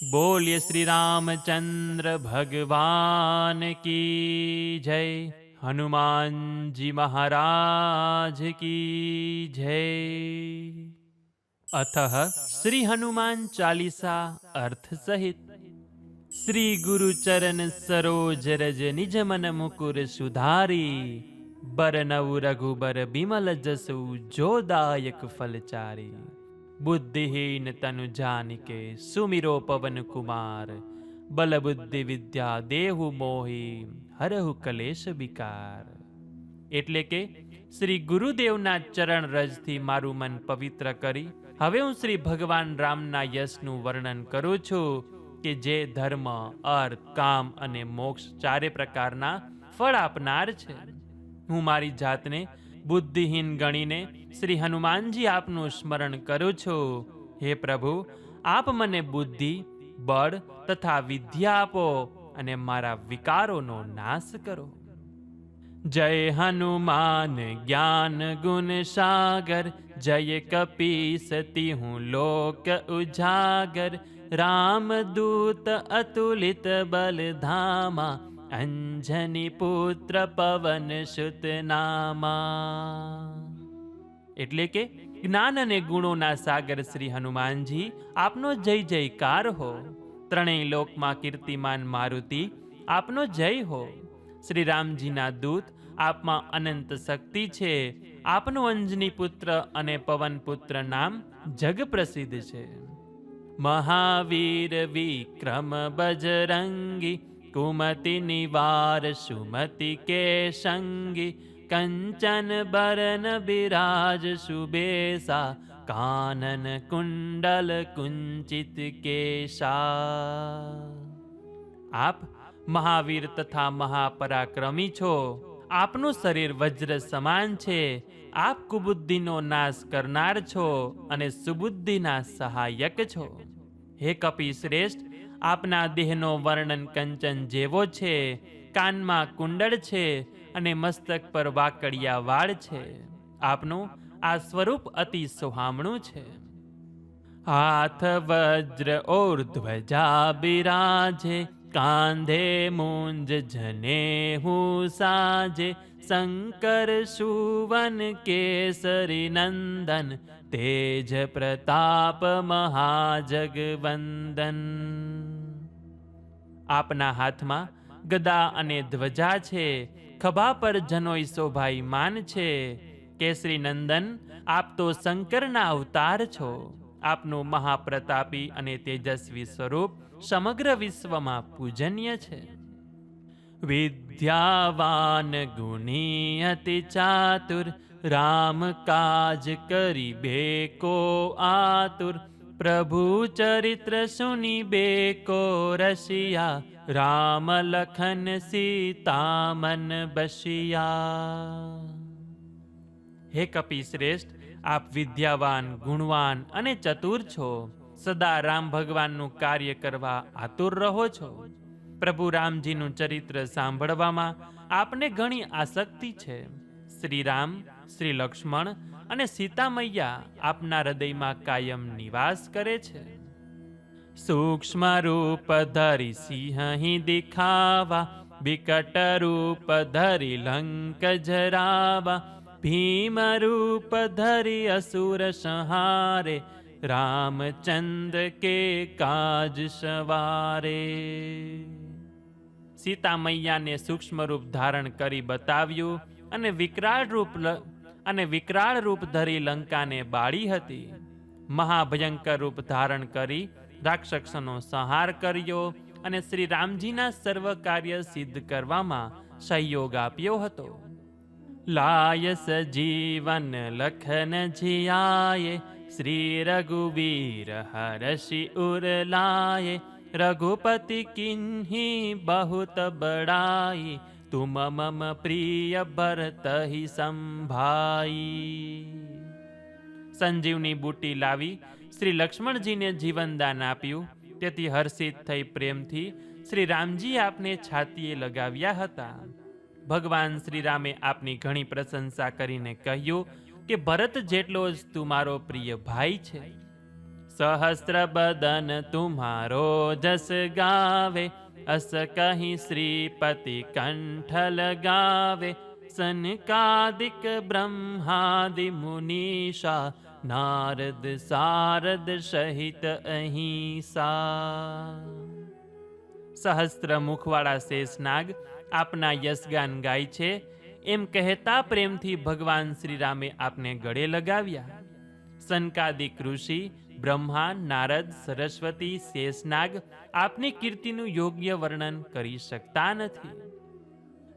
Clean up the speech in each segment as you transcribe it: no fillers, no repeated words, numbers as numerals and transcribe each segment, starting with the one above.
बोलिए श्री रामचंद्र भगवान की जय। हनुमान जी महाराज की जय। अतः श्री हनुमान चालीसा अर्थ सहित। श्री गुरु चरण सरोज रज निज मन मुकुर सुधारी। बरनउ रघुबर बिमल जसु जो दायक फलचारी। बुद्धिहीन तनु जानिके सुमिरो पवन कुमार। बल बुद्धि विद्या देहु मोहि हरहु कलेश विकार। એટલે કે શ્રી ગુરુદેવના ચરણ રજથી મારું મન પવિત્ર કરી હવે હું શ્રી ભગવાન રામના યશનું વર્ણન કરું છું કે જે ધર્મ, અર્થ, કામ અને મોક્ષ ચારે પ્રકારના ફળ આપનાર છે। હું મારી જાતને બુદ્ધિહીન ગણીને શ્રી હનુમાનજી આપનું સ્મરણ કરું છું। હે પ્રભુ, આપ મને બુદ્ધિ, બળ તથા વિદ્યા આપો અને મારા વિકારોનો નાશ કરો। जय हनुमान ज्ञान गुण सागर। जय कपीसति हूँ लोक उजागर। रामदूत अतुलित बल धामा। अंजनी पुत्र पवन सुत नामा। એટલે કે જ્ઞાન અને ગુણોના સાગર શ્રી હનુમાનજી આપનો જય જયકાર હો। ત્રણેય લોકમાં કીર્તિમાન મારુતિ આપનો જય હો। શ્રી રામજીના દૂત આપમાં અનંત શક્તિ છે। આપનું અંજની પુત્ર અને પવન પુત્ર નામ જગ પ્રસિદ્ધ છે। મહાવીર વિક્રમ બજરંગી। કુમતિ નિવાર સુમતિ કે સંગી। કંચન બરન બિરાજ સુબેસા। કાનન કુંડલ કુંચિત કેશા। આપ મહાવીર તથા મહાપરાક્રમી છો। આપનું શરીર વજ્ર સમાન છે। આપ કુબુદ્ધિનો નાશ કરનાર છો અને સુબુદ્ધિના સહાયક છો। હે કપી શ્રેષ્ઠ, આપના દેહનો વર્ણન કંચન જેવો છે। કાનમાં કુંડળ છે અને મસ્તક પર વાકડિયા વાળ છે। આપનું આ સ્વરૂપ અતિ સુહામણું છે। હાથ વજ્ર ઓર ધ્વજા બિરાજે। कांधे मूंज जनेहू साजे। शंकर सुवन केसरी नंदन। तेज प्रताप महाजगवंदन। आपना हाथमा गदा अने ध्वजा छे। खभा पर जनोई शोभायमान छे। केसरी नंदन, आप तो शंकरना अवतार छो। आपનું મહાપ્રતાપી અને તેજસ્વી સ્વરૂપ સમગ્ર વિશ્વમાં પૂજનીય છે। વિદ્યાવાન ગુણી અતિ ચાતુર। રામ કાજ કરી બેકો આતુર। પ્રભુ ચરિત્ર સુની બેકો રસિયા। રામ લખન સીતા મન બસિયા। હે કપી શ્રેષ્ઠ, આપ વિદ્યાવાન, ગુણવાન અને ચતુર છો। સદા રામ ભગવાનનું કાર્ય કરવા આતુર રહો છો। પ્રભુ રામજીનું ચરિત્ર સાંભળવામાં આપને ઘણી આસક્તિ છે। શ્રી રામ, શ્રી લક્ષ્મણ અને સીતા મૈયા આપના હૃદયમાં કાયમ નિવાસ કરે છે। સૂક્ષ્મ રૂપ ધરી સિંહી દિખાવા। વિકટ રૂપ ધરી લંક જરાવા। भीम रूप धरि असुर संहारे। रामचंद्र के काज सवारे। सीता मैया ने सूक्ष्म रूप धारण करी बताव्યું અને વિકરાળ રૂપ ધરી લંકાને બાળી હતી। મહાભયંકર રૂપ ધારણ કરી રાક્ષસોનો સંહાર કર્યો અને શ્રી રામજીના સર્વ કાર્ય સિદ્ધ કરવામાં સહયોગ આપ્યો હતો। लाय सजीवन लखन जियाए। श्री रघुवीर हरषि उर लाए। रघुपति किन्ही बहुत बड़ाई। तुम मम प्रिय भरत ही संभाई। संजीवनी बूटी लावी श्री लक्ष्मणजी ने जीवनदान आप्યું। તેથી હર્ષિત થઈ પ્રેમથી શ્રી રામજી આપને છાતીએ લગાવ્યા હતા। ભગવાન શ્રીરામે આપની ઘણી પ્રશંસા કરીને કહ્યું કે ભરત જેટલો જ તું મારો પ્રિય ભાઈ છે। सहस्र बदन तुम्हारो जस गावे, अस कहीं श्रीपति कंठ लगावे। सनकादिक ब्रह्मादि मुनीषा, नारद सारद सहित अहिंसा। સહસ્ત્ર મુખવાળા શેષનાગ આપના યશગાન ગાય છે, એમ કહેતા પ્રેમથી ભગવાન શ્રીરામે આપને ગળે લગાવ્યા. સનકાદિક ઋષિ, બ્રહ્મા, નારદ, સરસ્વતી, શેષનાગ આપની કીર્તિનું યોગ્ય વર્ણન કરી શકતા નથી.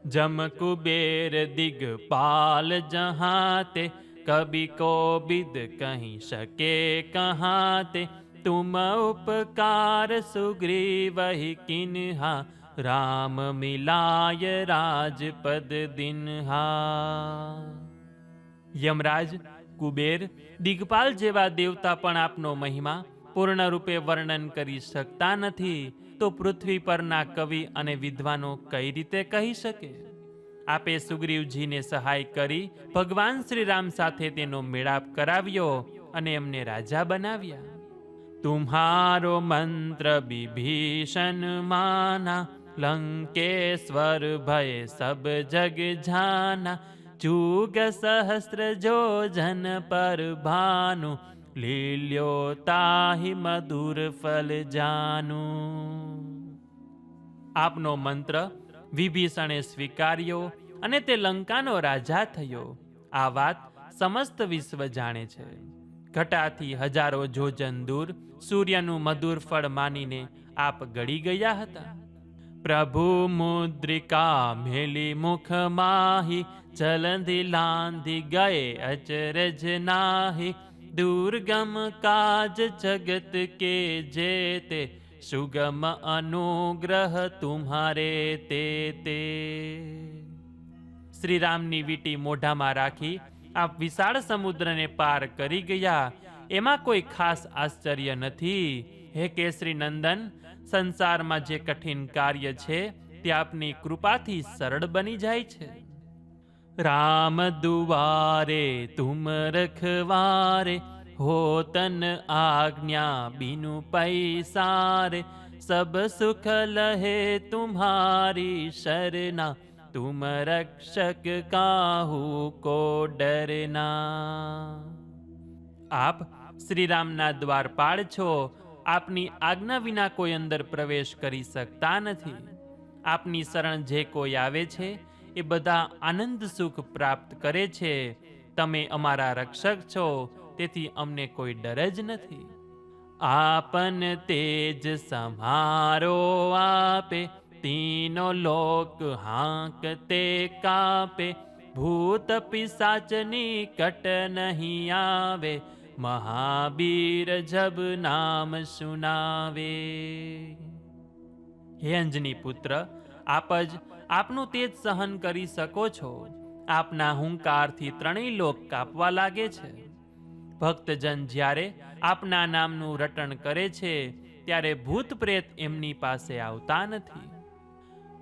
જમ કુબેર દિગપાલ જહાતે, કબી કોબિદ કહી શકે કહાતે. तुम उपकार सुग्रीवहि किन्हा, राम मिलाय राजपद दिन्हा. યમરાજ, કુબેર, દિગપાલ જેવા દેવતા પણ આપનો મહિમા પૂર્ણ રૂપે વર્ણન કરી શકતા નથી, તો પૃથ્વી પરના કવિ અને વિદ્વાનો કઈ રીતે કહી શકે? આપે સુગ્રીવજીને સહાય કરી ભગવાન શ્રી રામ સાથે તેનો મેળાપ કરાવ્યો અને એમને રાજા બનાવ્યા. तुम्हारो मंत्र विभीषण माना, लंकेश्वर भय सब जग जाना. चूग सहस्र जो जन पर भानु, लील्यो ताहि मधुर फल जानु. આપનો મંત્ર વિભીષણે સ્વીકાર્યો અને તે લંકાનો રાજા થયો. આ વાત સમસ્ત વિશ્વ જાણે છે. ઘટાથી હજારો જોજન દૂર સૂર્યનું મધુર ફળ માનીને આપ ગળી ગયા હતા. પ્રભુ મુદ્રિકા મેલી મુખ માહી, જલંધી લાંધી ગયે અચરજ નાહી. દુર્ગમ કાજ જગત કે જેતે, સુગમ અનુગ્રહ તુમ્હારે તે. શ્રીરામની વીંટી મોઢામાં રાખી આપ વિશાળ સમુદ્રને પાર કરી ગયા, એમાં કોઈ ખાસ આશ્ચર્ય નથી. હે કેસરી નંદન, સંસારમાં જે કઠિન કાર્ય છે તે આપની કૃપાથી સરળ બની જાય છે. રામ દુવારે તુમ રખવારે, હોતન આજ્ઞા બિनु પૈસારે. સબ સુખ લહે તુમ્હારી શરના, तुम रक्षक काहू को डरना. આપ શ્રી રામના દ્વારપાળ છો. આપની આજ્ઞા વિના કોઈ અંદર પ્રવેશ કરી શકતા નથી. આપની શરણ જે કોઈ આવે છે એ બધા આનંદ સુખ પ્રાપ્ત કરે છે. તમે અમારા રક્ષક છો, તેથી અમને કોઈ ડર જ નથી. આપન તેજ સમારો આપે, तीनों लोक हांकते कापे. भूत पिशाच निकट नहीं आवे, महावीर जब नाम सुनावे. હે અંજની પુત્ર, આપ જ આપનું તેજ સહન કરી શકો છો. આપના હુંકારથી ત્રણેય લોક કાપવા લાગે છે. ભક્તજન જ્યારે આપના નામનું રટણ કરે છે ત્યારે ભૂત પ્રેત એમની પાસે આવતા નથી.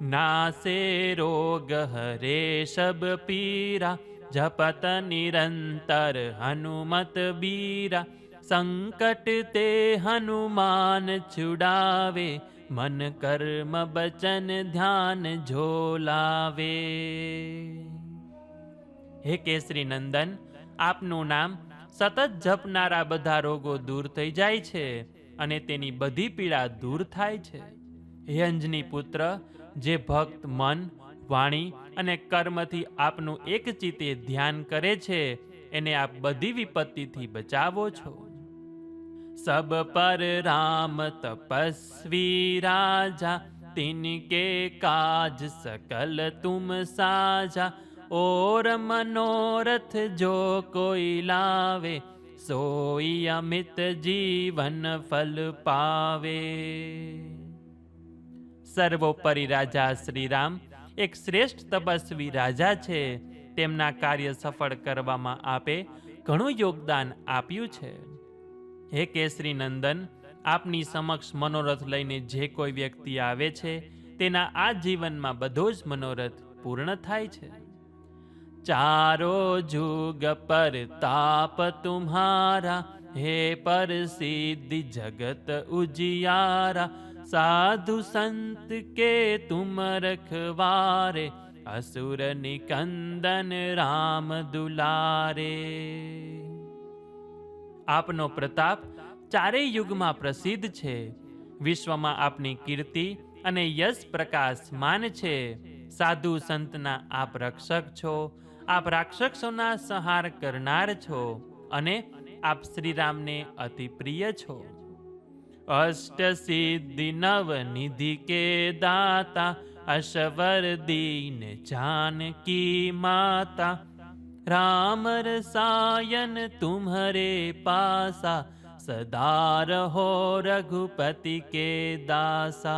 नासे रोग हरे सब पीरा, जपत निरंतर हनुमत बीरा. संकट ते हनुमान छुड़ावे, मन कर्म बचन ध्यान झोलावे. હે કેસરી નંદન, આપનું નામ સતત જપનારા બધા રોગો દૂર થઈ જાય છે અને તેની બધી પીડા દૂર થાય છે. હે અંજની પુત્ર, જે ભક્ત મન, વાણી અને કર્મથી આપનું એક ચિત્તે ધ્યાન કરે છે એને આપ બધી વિપત્તિથી બચાવો છો. સબ પર રામ તપસ્વી રાજા, तिनके काज सकल तुम साजा। और मनोरथ जो कोई लावे, सोई अमित जीवन फल पावे। સર્વોપરી રાજા શ્રીરામ એક શ્રેષ્ઠ તપસ્વી રાજા છે. તેમના કાર્ય સફળ કરવામાં આપે ઘણું યોગદાન આપ્યું છે. હે કેસરી નંદન, આપની સમક્ષ મનોરથ લઈને જે કોઈ વ્યક્તિ આવે છે તેના આ જીવનમાં બધો જ મનોરથ પૂર્ણ થાય છે. ચારો જુગ પર તાપ તુમ્હારા, हे परसिद्धि जगत उजियारा, साधु संत के तुम रखवारे, असुर निकंदन राम दुलारे। આપનો પ્રતાપ ચારેય યુગમાં પ્રસિદ્ધ છે. વિશ્વમાં આપની કીર્તિ અને યશ પ્રકાશમાન છે. સાધુ સંતના આપ રક્ષક છો. આપ રાક્ષસોના સંહાર કરનાર છો અને આપ શ્રીરામને અતિ પ્રિય છો. અષ્ટ સિદ્ધિ નવ નિધિ કે દાતા, અશવર દીન जानकी माता, राम रसायन तुम्हारे पासा, सदा रहो रघुपति के दासा।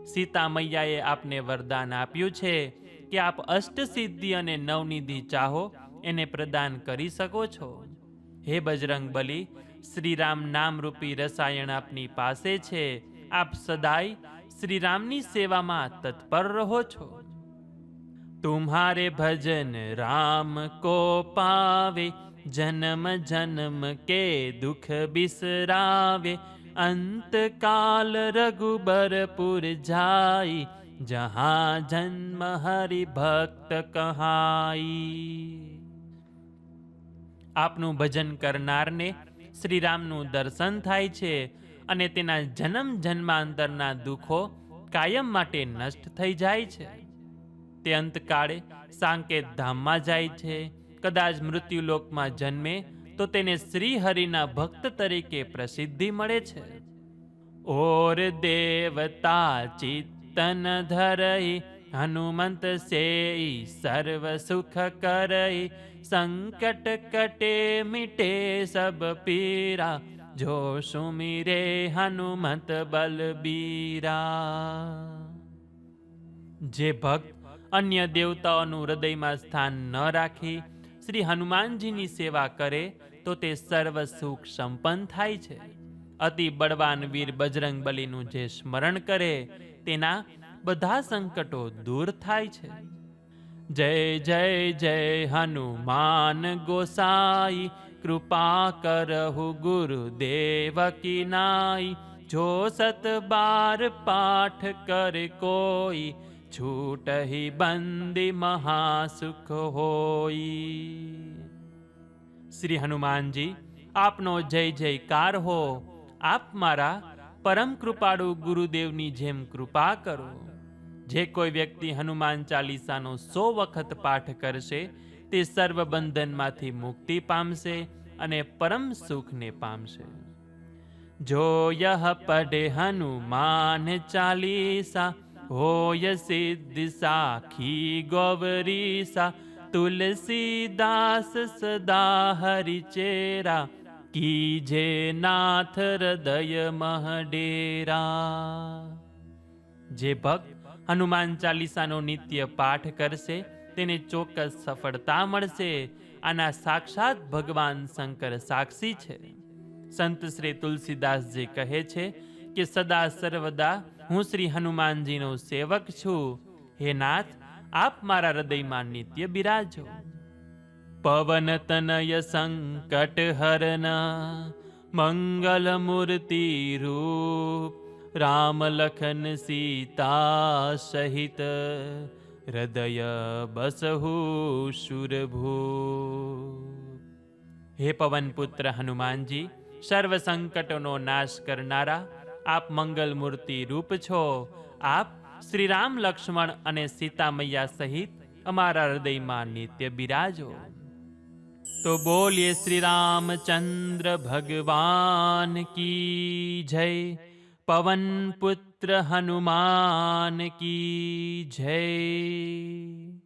સીતા મૈયાએ આપને વરદાન આપ્યું છે કે આપ અષ્ટસિદ્ધિ અને નવનિધિ ચાહો એને પ્રદાન કરી શકો છો. હે બજરંગ બલી, શ્રીરામ નામરૂપી રસાયણ આપની પાસે છે. આપ સદાય શ્રીરામની સેવામાં તત્પર રહો છો. तुम्हारे भजन राम को पावे, जन्म जन्म के दुख बिसरावे, अंत काल रघुबरपुर जाई, जहाँ जन्म हरि भक्त कहाई। આપનું ભજન કરનારને શ્રીરામનું દર્શન થાય છે અને તેના જન્મ જન્માંતરના દુઃખો કાયમ માટે નષ્ટ થઈ જાય છે. તે અંતકાળે સાંકેત ધામમાં જાય છે. કદાચ મૃત્યુલોકમાં જન્મે તો તેને શ્રી હરિના ભક્ત તરીકે પ્રસિદ્ધિ મળે છે. ઓર દેવતા ચિત્તન ધરઈ, હનુમંત સેઈ સર્વ સુખ કરઈ, સંકટ કટે મિટે સબ પીરા, જો સુમિરે હનુમંત બલબીરા. જે ભક્ત અન્ય દેવતાઓનું હૃદયમાં સ્થાન ન રાખી શ્રી હનુમાનજીની સેવા કરે તો તે સર્વ સુખ સંપન્ન થાય છે. અતિ બળવાન વીર બજરંગ બલીનું જે સ્મરણ કરે તેના બધા સંકટો દૂર થાય છે. જય જય જય હનુમાન ગોસાઈ, કૃપા કરહુ ગુરુદેવ કી નાઈ, જો સત બાર પાઠ કરે કોઈ, છૂટહી બંદી મહાસુખ હોઈ. શ્રી હનુમાનજી, આપનો જય જયકાર હો. આપ મારા પરમ કૃપાળુ ગુરુદેવની જેમ કૃપા કરો. જે કોઈ વ્યક્તિ હનુમાન ચાલીસાનો 100 વખત પાઠ કરશે તે સર્વ બંધનમાંથી મુક્તિ પામશે અને પરમ સુખને પામશે. જો યહ પઢે હનુમાન ચાલીસા, होय सिद्धि साखी गौरीसा, तुलसीदास सदा हरि चेरा, कीजे नाथ हृदय महडेरा. જે ભક્ત હનુમાન ચાલીસાનો નિત્ય પાઠ કરશે તેને ચોક્કસ સફળતા મળશે. આના સાક્ષાત ભગવાન શંકર સાક્ષી છે. સંત શ્રી તુલસીદાસજી કહે છે કે સદા સર્વદા હું શ્રી હનુમાનજીનો સેવક છું. હે નાથ, આપ મારા હૃદયમાં નિત્ય બિરાજો. પવન તનય સંકટ હરના, મંગલ મૂર્તિ રૂપ, રામ લખન સીતા સહિત, હૃદય બસહુ શુરભૂપ. હે પવન પુત્ર હનુમાનજી, સર્વ સંકટોનો નાશ કરનારા આપ મંગલ મૂર્તિ રૂપ છો. આપ શ્રી રામ, લક્ષ્મણ અને સીતા મૈયા સહિત અમારા હૃદયમાં નિત્ય બિરાજો. તો બોલીએ શ્રી રામચંદ્ર ભગવાન કી જય, પવન પુત્ર હનુમાન કી જય.